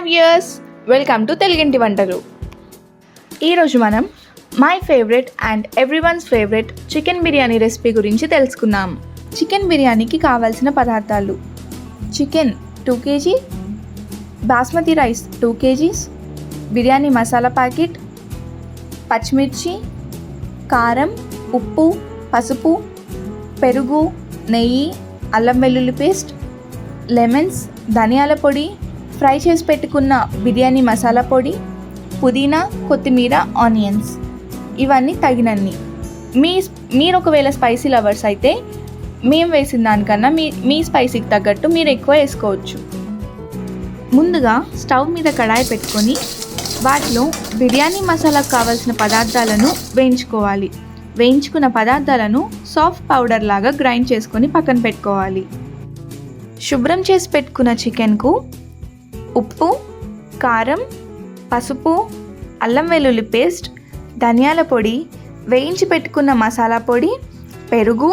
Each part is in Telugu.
వ్యూయర్స్, వెల్కమ్ టు తెలుగింటి వంటలు. ఈరోజు మనం my favourite and everyone's favourite chicken biryani recipe గురించి తెలుసుకుందాం. చికెన్ బిర్యానీకి కావాల్సిన పదార్థాలు: chicken 2 kg, basmati rice 2 kgs, biryani masala packet, పచ్చిమిర్చి, కారం, ఉప్పు, పసుపు, పెరుగు, నెయ్యి, అల్లం వెల్లుల్లి పేస్ట్, లెమన్స్, ధనియాల పొడి, ఫ్రై చేసి పెట్టుకున్న బిర్యానీ మసాలా పొడి, పుదీనా, కొత్తిమీర, ఆనియన్స్. ఇవన్నీ తగినన్ని. మీరు ఒకవేళ స్పైసీ లవర్స్ అయితే మేము వేసిన దానికన్నా మీ స్పైసీకి తగ్గట్టు మీరు ఎక్కువ వేసుకోవచ్చు. ముందుగా స్టవ్ మీద కడాయి పెట్టుకొని వాటిలో బిర్యానీ మసాలాకు కావాల్సిన పదార్థాలను వేయించుకోవాలి. వేయించుకున్న పదార్థాలను సాఫ్ట్ పౌడర్ లాగా గ్రైండ్ చేసుకొని పక్కన పెట్టుకోవాలి. శుభ్రం చేసి పెట్టుకున్న చికెన్కు ఉప్పు, కారం, పసుపు, అల్లం వెల్లుల్లి పేస్ట్, ధనియాల పొడి, వేయించి పెట్టుకున్న మసాలా పొడి, పెరుగు,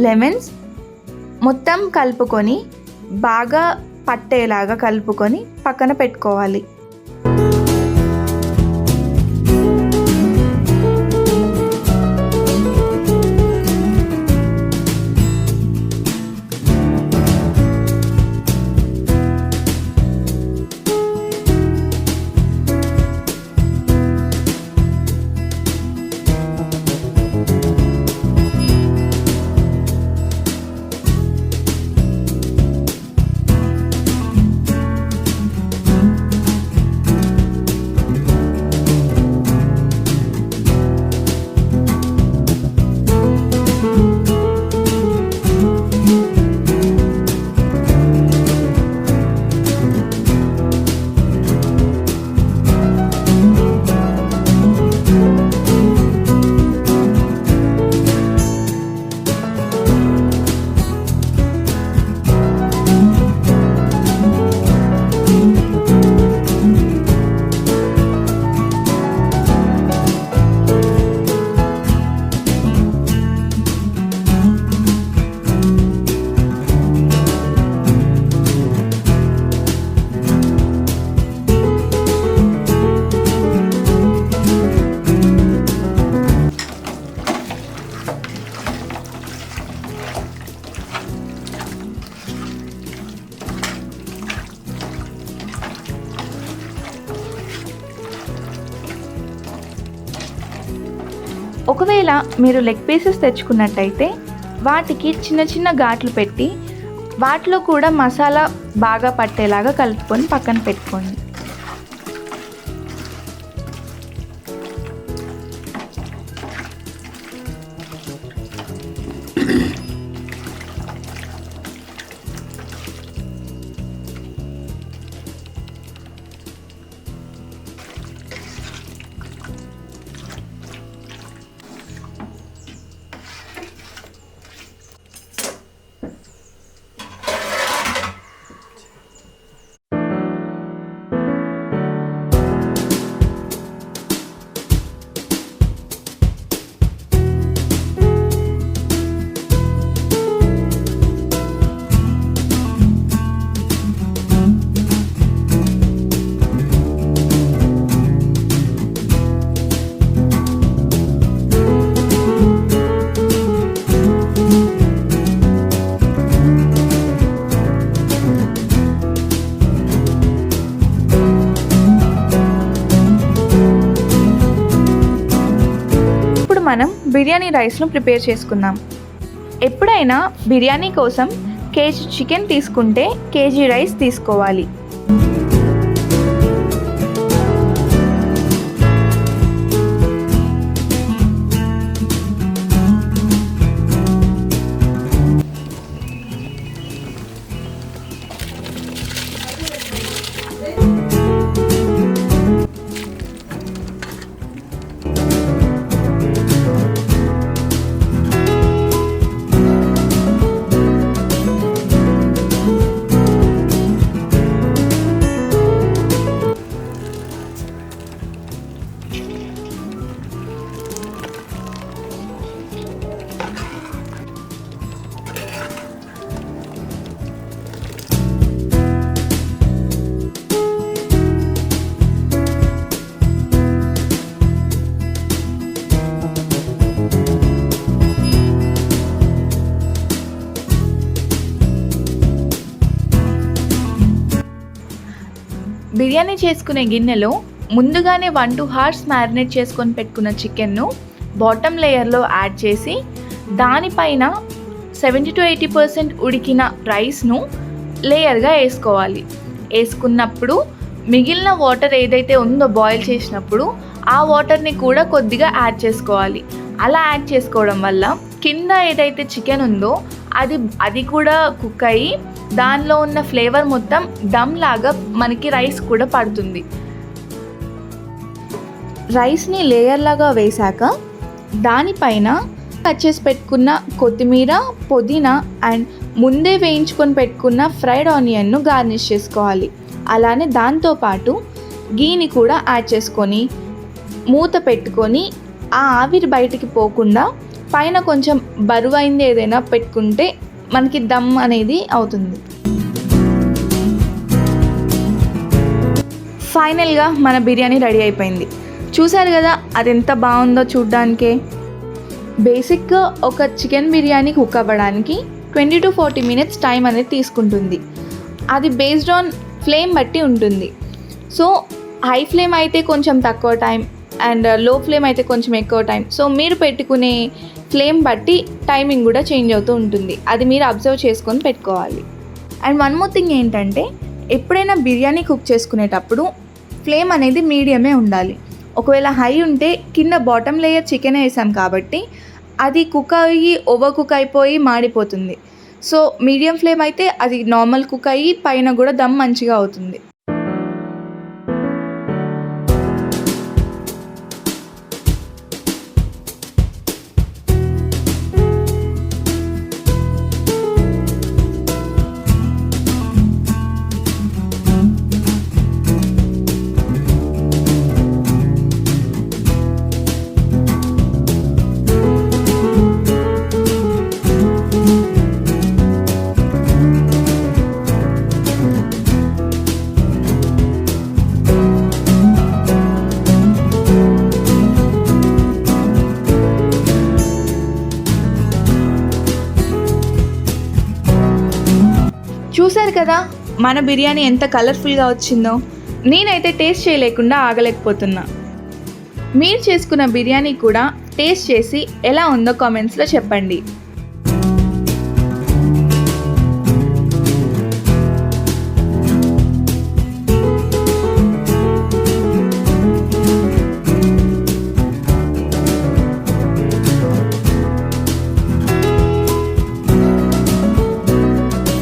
లెమన్స్ మొత్తం కలుపుకొని బాగా పట్టేలాగా కలుపుకొని పక్కన పెట్టుకోవాలి. ఒకవేళ మీరు లెగ్ పీసెస్ తెచ్చుకున్నట్టయితే వాటికి చిన్న చిన్న ఘాట్లు పెట్టి వాటిలో కూడా మసాలా బాగా పట్టేలాగా కలుపుకొని పక్కన పెట్టుకోండి. మనం బిర్యానీ రైస్ను ప్రిపేర్ చేసుకుందాం. ఎప్పుడైనా బిర్యానీ కోసం కేజీ చికెన్ తీసుకుంటే కేజీ రైస్ తీసుకోవాలి. బిర్యానీ చేసుకునే గిన్నెలో ముందుగానే 1-2 hours మ్యారినేట్ చేసుకొని పెట్టుకున్న చికెన్ను బాటమ్ లేయర్లో యాడ్ చేసి దానిపైన 70-80% ఉడికిన రైస్ను లేయర్గా వేసుకోవాలి. వేసుకున్నప్పుడు మిగిలిన వాటర్ ఏదైతే ఉందో బాయిల్ చేసినప్పుడు ఆ వాటర్ని కూడా కొద్దిగా యాడ్ చేసుకోవాలి. అలా యాడ్ చేసుకోవడం వల్ల కింద ఏదైతే చికెన్ ఉందో అది కూడా కుక్ అయ్యి దానిలో ఉన్న ఫ్లేవర్ మొత్తం దమ్ లాగా మనకి రైస్ కూడా పడుతుంది. రైస్ని లేయర్ లాగా వేశాక దానిపైన కట్ చేసి పెట్టుకున్న కొత్తిమీర, పుదీనా అండ్ ముందే వేయించుకొని పెట్టుకున్న ఫ్రైడ్ ఆనియన్ను గార్నిష్ చేసుకోవాలి. అలానే దాంతోపాటు గీని కూడా యాడ్ చేసుకొని మూత పెట్టుకొని ఆ ఆవిరి బయటికి పోకుండా పైన కొంచెం బరువైంది ఏదైనా పెట్టుకుంటే మనకి దమ్ అనేది అవుతుంది. ఫైనల్గా మన బిర్యానీ రెడీ అయిపోయింది. చూసారు కదా అది ఎంత బాగుందో చూడ్డానికే. బేసిక్గా ఒక చికెన్ బిర్యానీ కుక్ అవ్వడానికి 20-40 minutes టైం అనేది తీసుకుంటుంది. అది బేస్డ్ ఆన్ ఫ్లేమ్ బట్టి ఉంటుంది. సో హై ఫ్లేమ్ అయితే కొంచెం తక్కువ టైం అండ్ లో ఫ్లేమ్ అయితే కొంచెం ఎక్కువ టైం. సో మీరు పెట్టుకునే ఫ్లేమ్ బట్టి టైమింగ్ కూడా చేంజ్ అవుతూ ఉంటుంది. అది మీరు అబ్జర్వ్ చేసుకొని పెట్టుకోవాలి. అండ్ వన్ మోర్ థింగ్ ఏంటంటే ఎప్పుడైనా బిర్యానీ కుక్ చేసుకునేటప్పుడు ఫ్లేమ్ అనేది మీడియమే ఉండాలి. ఒకవేళ హై ఉంటే కింద బాటమ్ లేయర్ చికెన్ వేసాం కాబట్టి అది కుక్ అయ్యి ఓవర్ కుక్ అయిపోయి మాడిపోతుంది. సో మీడియం ఫ్లేమ్ అయితే అది నార్మల్ కుక్ అయ్యి పైన కూడా దమ్ మంచిగా అవుతుంది. చూసారు కదా మన బిర్యానీ ఎంత కలర్ఫుల్గా వచ్చిందో. నేనైతే టేస్ట్ చేయలేకుండా ఆగలేకపోతున్నా. మీరు చేసుకున్న బిర్యానీ కూడా టేస్ట్ చేసి ఎలా ఉందో కామెంట్స్లో చెప్పండి.